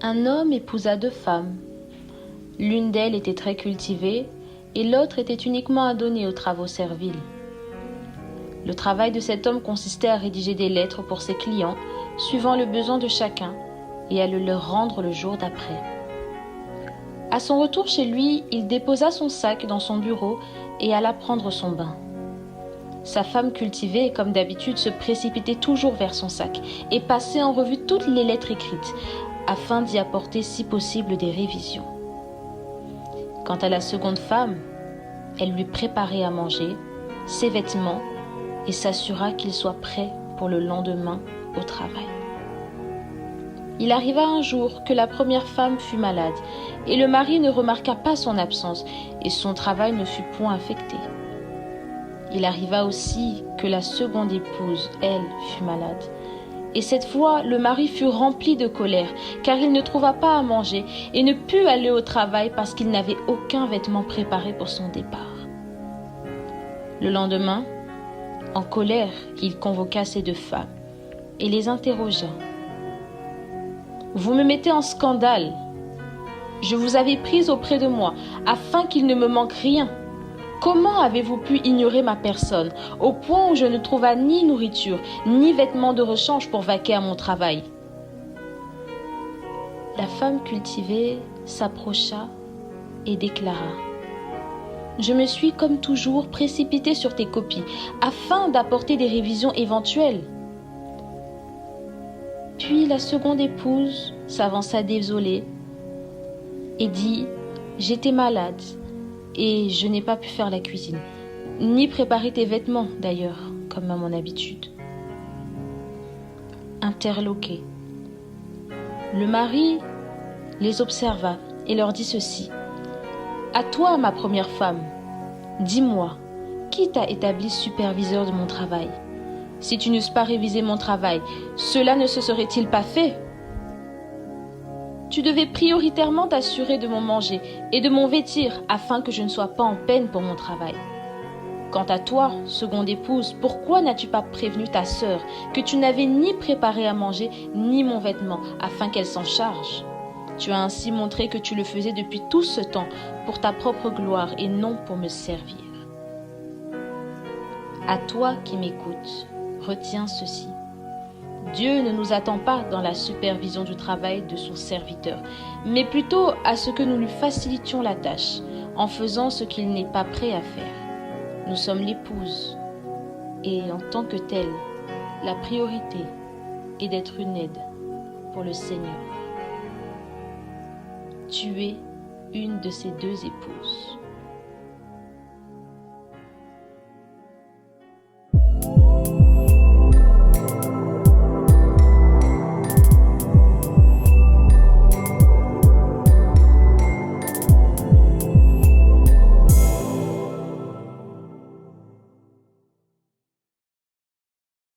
Un homme épousa deux femmes. L'une d'elles était très cultivée et l'autre était uniquement adonnée aux travaux serviles. Le travail de cet homme consistait à rédiger des lettres pour ses clients, suivant le besoin de chacun, et à le leur rendre le jour d'après. À son retour chez lui, il déposa son sac dans son bureau et alla prendre son bain. Sa femme cultivée, comme d'habitude, se précipitait toujours vers son sac et passait en revue toutes les lettres écrites, afin d'y apporter si possible des révisions. Quant à la seconde femme, elle lui préparait à manger, ses vêtements et s'assura qu'il soit prêt pour le lendemain au travail. Il arriva un jour que la première femme fut malade et le mari ne remarqua pas son absence et son travail ne fut point affecté. Il arriva aussi que la seconde épouse, elle, fut malade. Et cette fois, le mari fut rempli de colère, car il ne trouva pas à manger et ne put aller au travail parce qu'il n'avait aucun vêtement préparé pour son départ. Le lendemain, en colère, il convoqua ces deux femmes et les interrogea. « Vous me mettez en scandale. Je vous avais prise auprès de moi afin qu'il ne me manque rien. Comment avez-vous pu ignorer ma personne, au point où je ne trouva ni nourriture, ni vêtements de rechange pour vaquer à mon travail ?» La femme cultivée s'approcha et déclara : « Je me suis comme toujours précipitée sur tes copies, afin d'apporter des révisions éventuelles. » Puis la seconde épouse s'avança désolée et dit : « J'étais malade. Et je n'ai pas pu faire la cuisine, ni préparer tes vêtements d'ailleurs, comme à mon habitude. » Interloqué, le mari les observa et leur dit ceci : « À toi, ma première femme, dis-moi, qui t'a établi superviseur de mon travail ? Si tu n'eusses pas révisé mon travail, cela ne se serait-il pas fait ? Tu devais prioritairement t'assurer de mon manger et de mon vêtir afin que je ne sois pas en peine pour mon travail. Quant à toi, seconde épouse, pourquoi n'as-tu pas prévenu ta sœur que tu n'avais ni préparé à manger ni mon vêtement afin qu'elle s'en charge ? Tu as ainsi montré que tu le faisais depuis tout ce temps pour ta propre gloire et non pour me servir. À toi qui m'écoutes, retiens ceci. Dieu ne nous attend pas dans la supervision du travail de son serviteur, mais plutôt à ce que nous lui facilitions la tâche, en faisant ce qu'il n'est pas prêt à faire. Nous sommes l'épouse, et en tant que telle, la priorité est d'être une aide pour le Seigneur. Tu es une de ces deux épouses.